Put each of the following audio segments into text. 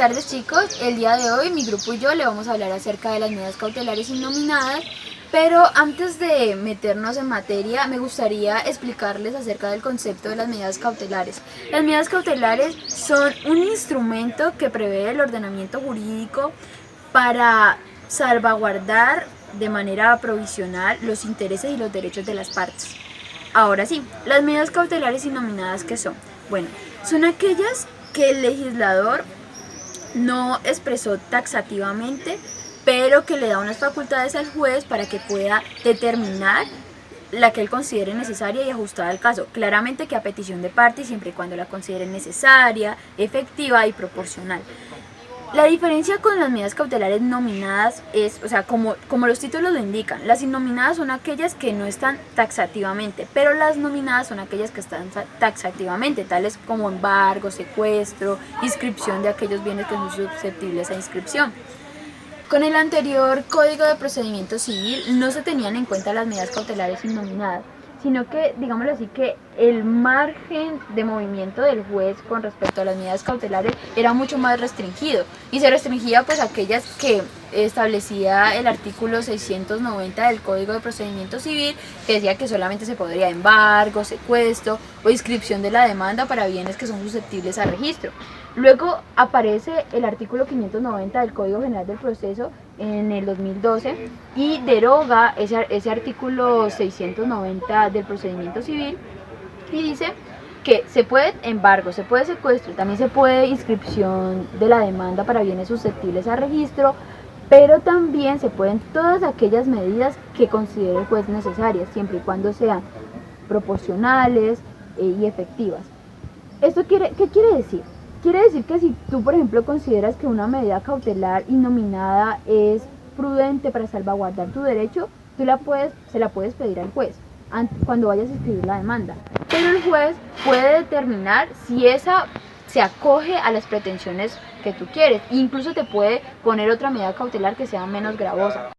tardes, chicos. El día de hoy mi grupo y yo le vamos a hablar acerca de las medidas cautelares innominadas, pero antes de meternos en materia me gustaría explicarles acerca del concepto de las medidas cautelares. Las medidas cautelares son un instrumento que prevé el ordenamiento jurídico para salvaguardar de manera provisional los intereses y los derechos de las partes. Ahora sí, las medidas cautelares innominadas, ¿qué son? Bueno, son aquellas que el legislador no expresó taxativamente, pero que le da unas facultades al juez para que pueda determinar la que él considere necesaria y ajustada al caso. Claramente que a petición de parte, siempre y cuando la considere necesaria, efectiva y proporcional. La diferencia con las medidas cautelares nominadas es, como los títulos lo indican, las innominadas son aquellas que no están taxativamente, pero las nominadas son aquellas que están taxativamente, tales como embargo, secuestro, inscripción de aquellos bienes que son susceptibles a inscripción. Con el anterior Código de Procedimiento Civil no se tenían en cuenta las medidas cautelares innominadas, sino que, digámoslo así, que el margen de movimiento del juez con respecto a las medidas cautelares era mucho más restringido, y se restringía pues aquellas que establecía el artículo 690 del Código de Procedimiento Civil, que decía que solamente se podría embargo, secuestro o inscripción de la demanda para bienes que son susceptibles a registro. Luego aparece el artículo 590 del Código General del Proceso en el 2012 y deroga ese artículo 690 del procedimiento civil y dice que se puede embargo, se puede secuestro, también se puede inscripción de la demanda para bienes susceptibles a registro, pero también se pueden todas aquellas medidas que considere el juez necesarias, siempre y cuando sean proporcionales y efectivas. ¿Qué quiere decir? Quiere decir que si tú, por ejemplo, consideras que una medida cautelar innominada es prudente para salvaguardar tu derecho, se la puedes pedir al juez cuando vayas a escribir la demanda. Pero el juez puede determinar si esa se acoge a las pretensiones que tú quieres. Incluso te puede poner otra medida cautelar que sea menos gravosa.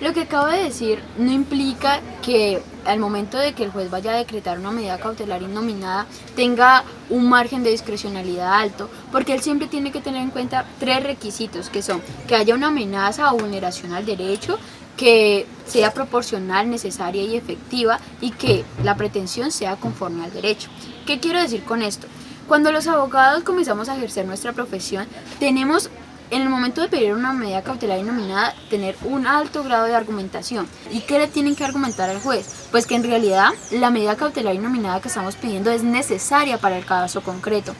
Lo que acabo de decir no implica que al momento de que el juez vaya a decretar una medida cautelar innominada tenga un margen de discrecionalidad alto, porque él siempre tiene que tener en cuenta tres requisitos, que son que haya una amenaza o vulneración al derecho, que sea proporcional, necesaria y efectiva, y que la pretensión sea conforme al derecho. ¿Qué quiero decir con esto? Cuando los abogados comenzamos a ejercer nuestra profesión, tenemos, en el momento de pedir una medida cautelar innominada, tener un alto grado de argumentación. ¿Y qué le tienen que argumentar al juez? Pues que en realidad la medida cautelar innominada que estamos pidiendo es necesaria para el caso concreto.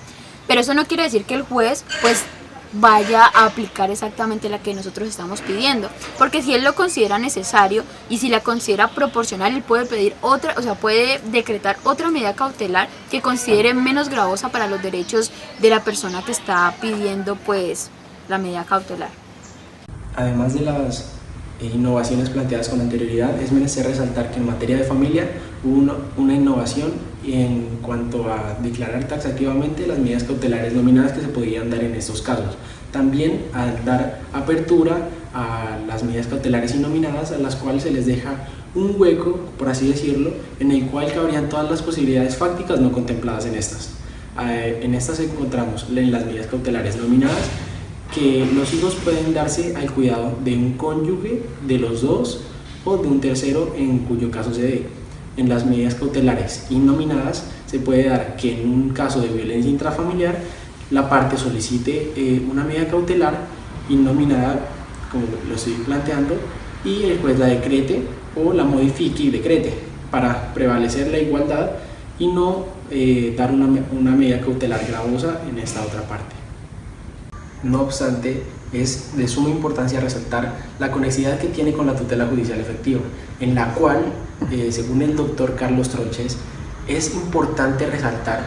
Pero eso no quiere decir que el juez vaya a aplicar exactamente la que nosotros estamos pidiendo, porque si él lo considera necesario y si la considera proporcional, él puede pedir puede decretar otra medida cautelar que considere menos gravosa para los derechos de la persona que está pidiendo la medida cautelar. Además de las innovaciones planteadas con anterioridad, es menester resaltar que en materia de familia hubo una innovación en cuanto a declarar taxativamente las medidas cautelares nominadas que se podían dar en estos casos. También al dar apertura a las medidas cautelares innominadas, a las cuales se les deja un hueco, por así decirlo, en el cual cabrían todas las posibilidades fácticas no contempladas en estas. En estas encontramos en las medidas cautelares nominadas que los hijos pueden darse al cuidado de un cónyuge, de los dos o de un tercero en cuyo caso se dé. En las medidas cautelares innominadas se puede dar que en un caso de violencia intrafamiliar la parte solicite una medida cautelar innominada, como lo estoy planteando, y el juez la decrete o la modifique y decrete para prevalecer la igualdad y no dar una medida cautelar gravosa en esta otra parte. No obstante, es de suma importancia resaltar la conexidad que tiene con la tutela judicial efectiva, en la cual, según el doctor Carlos Tronches, es importante resaltar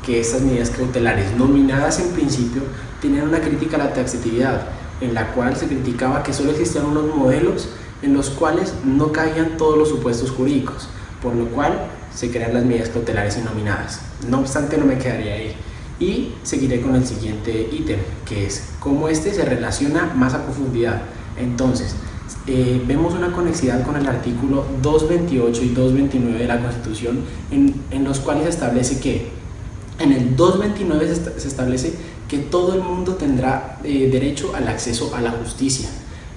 que estas medidas cautelares nominadas en principio tenían una crítica a la taxatividad, en la cual se criticaba que solo existían unos modelos en los cuales no caían todos los supuestos jurídicos, por lo cual se crean las medidas cautelares innominadas. No obstante, no me quedaría ahí y seguiré con el siguiente ítem, que es cómo este se relaciona más a profundidad. Entonces, vemos una conexidad con el artículo 228 y 229 de la Constitución, en los cuales se establece que en el 229 se establece que todo el mundo tendrá derecho al acceso a la justicia,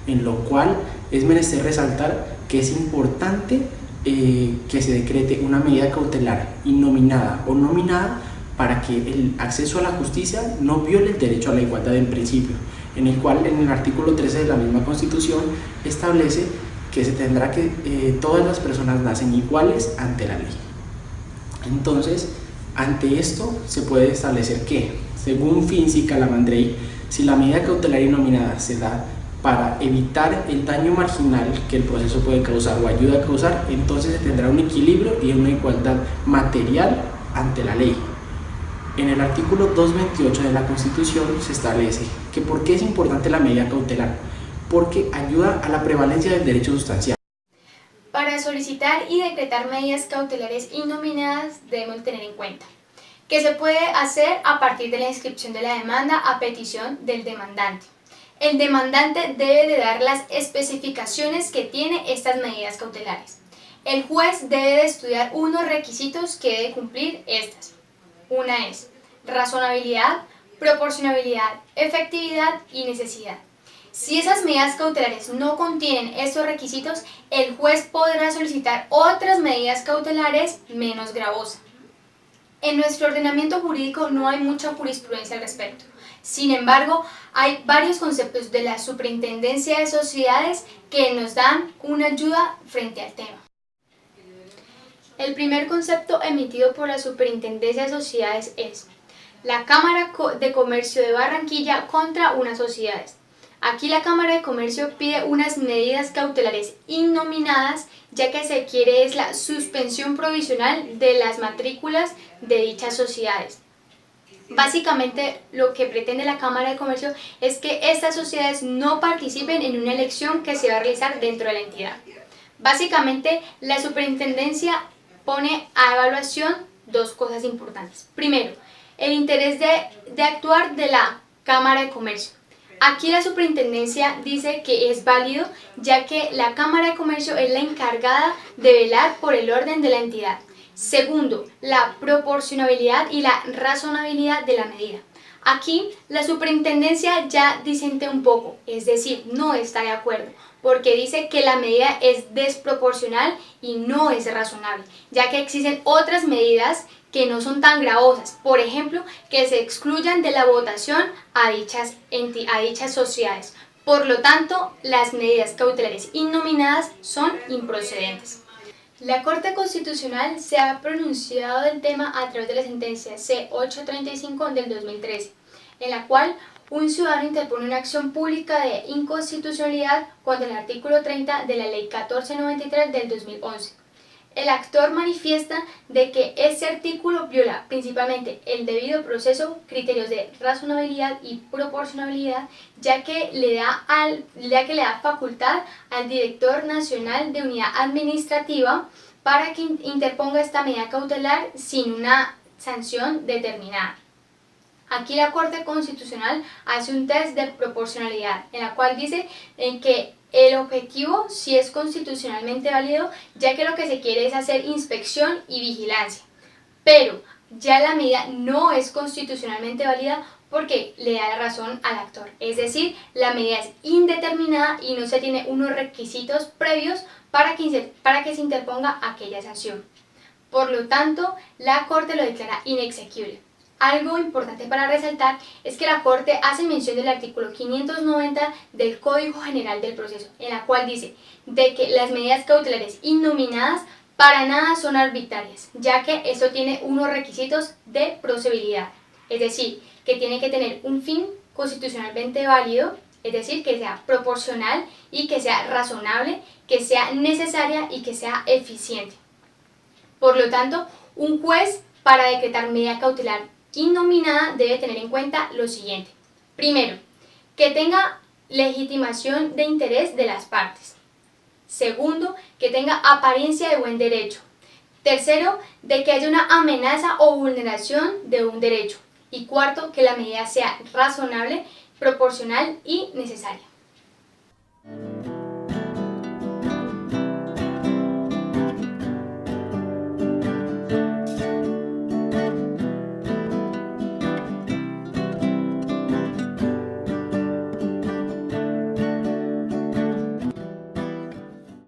en lo cual es menester resaltar que es importante que se decrete una medida cautelar innominada o nominada para que el acceso a la justicia no viole el derecho a la igualdad en principio, en el cual en el artículo 13 de la misma Constitución establece que se tendrá que todas las personas nacen iguales ante la ley. Entonces, ante esto se puede establecer que, según Finzi y Calamandrei, si la medida cautelar innominada se da para evitar el daño marginal que el proceso puede causar o ayuda a causar, entonces se tendrá un equilibrio y una igualdad material ante la ley. En el artículo 228 de la Constitución se establece que ¿por qué es importante la medida cautelar? Porque ayuda a la prevalencia del derecho sustancial. Para solicitar y decretar medidas cautelares innominadas debemos tener en cuenta que se puede hacer a partir de la inscripción de la demanda a petición del demandante. El demandante debe de dar las especificaciones que tiene estas medidas cautelares. El juez debe de estudiar unos requisitos que debe cumplir estas. Una es razonabilidad, proporcionabilidad, efectividad y necesidad. Si esas medidas cautelares no contienen estos requisitos, el juez podrá solicitar otras medidas cautelares menos gravosas. En nuestro ordenamiento jurídico no hay mucha jurisprudencia al respecto. Sin embargo, hay varios conceptos de la Superintendencia de Sociedades que nos dan una ayuda frente al tema. El primer concepto emitido por la Superintendencia de Sociedades es la Cámara de Comercio de Barranquilla contra unas sociedades. Aquí la Cámara de Comercio pide unas medidas cautelares innominadas, ya que se quiere es la suspensión provisional de las matrículas de dichas sociedades. Básicamente lo que pretende la Cámara de Comercio es que estas sociedades no participen en una elección que se va a realizar dentro de la entidad. Básicamente la Superintendencia pone a evaluación dos cosas importantes. Primero, el interés de actuar de la Cámara de Comercio. Aquí la Superintendencia dice que es válido, ya que la Cámara de Comercio es la encargada de velar por el orden de la entidad. Segundo, la proporcionabilidad y la razonabilidad de la medida. Aquí la Superintendencia ya disente un poco, es decir, no está de acuerdo, porque dice que la medida es desproporcional y no es razonable, ya que existen otras medidas que no son tan gravosas, por ejemplo, que se excluyan de la votación a dichas sociedades. Por lo tanto, las medidas cautelares innominadas son improcedentes. La Corte Constitucional se ha pronunciado del tema a través de la sentencia C-835 del 2013, en la cual un ciudadano interpone una acción pública de inconstitucionalidad contra el artículo 30 de la Ley 1493 del 2011. El actor manifiesta de que este artículo viola principalmente el debido proceso, criterios de razonabilidad y proporcionabilidad, ya que le da facultad al director nacional de unidad administrativa para que interponga esta medida cautelar sin una sanción determinada. Aquí la Corte Constitucional hace un test de proporcionalidad, en la cual dice que el objetivo sí es constitucionalmente válido, ya que lo que se quiere es hacer inspección y vigilancia. Pero ya la medida no es constitucionalmente válida porque le da la razón al actor. Es decir, la medida es indeterminada y no se tiene unos requisitos previos para que se interponga aquella sanción. Por lo tanto, la Corte lo declara inexequible. Algo importante para resaltar es que la Corte hace mención del artículo 590 del Código General del Proceso, en la cual dice de que las medidas cautelares innominadas para nada son arbitrarias, ya que esto tiene unos requisitos de procedibilidad, es decir, que tiene que tener un fin constitucionalmente válido, es decir, que sea proporcional y que sea razonable, que sea necesaria y que sea eficiente. Por lo tanto, un juez para decretar medida cautelar innominada debe tener en cuenta lo siguiente. Primero, que tenga legitimación de interés de las partes. Segundo, que tenga apariencia de buen derecho. Tercero, de que haya una amenaza o vulneración de un derecho. Y cuarto, que la medida sea razonable, proporcional y necesaria.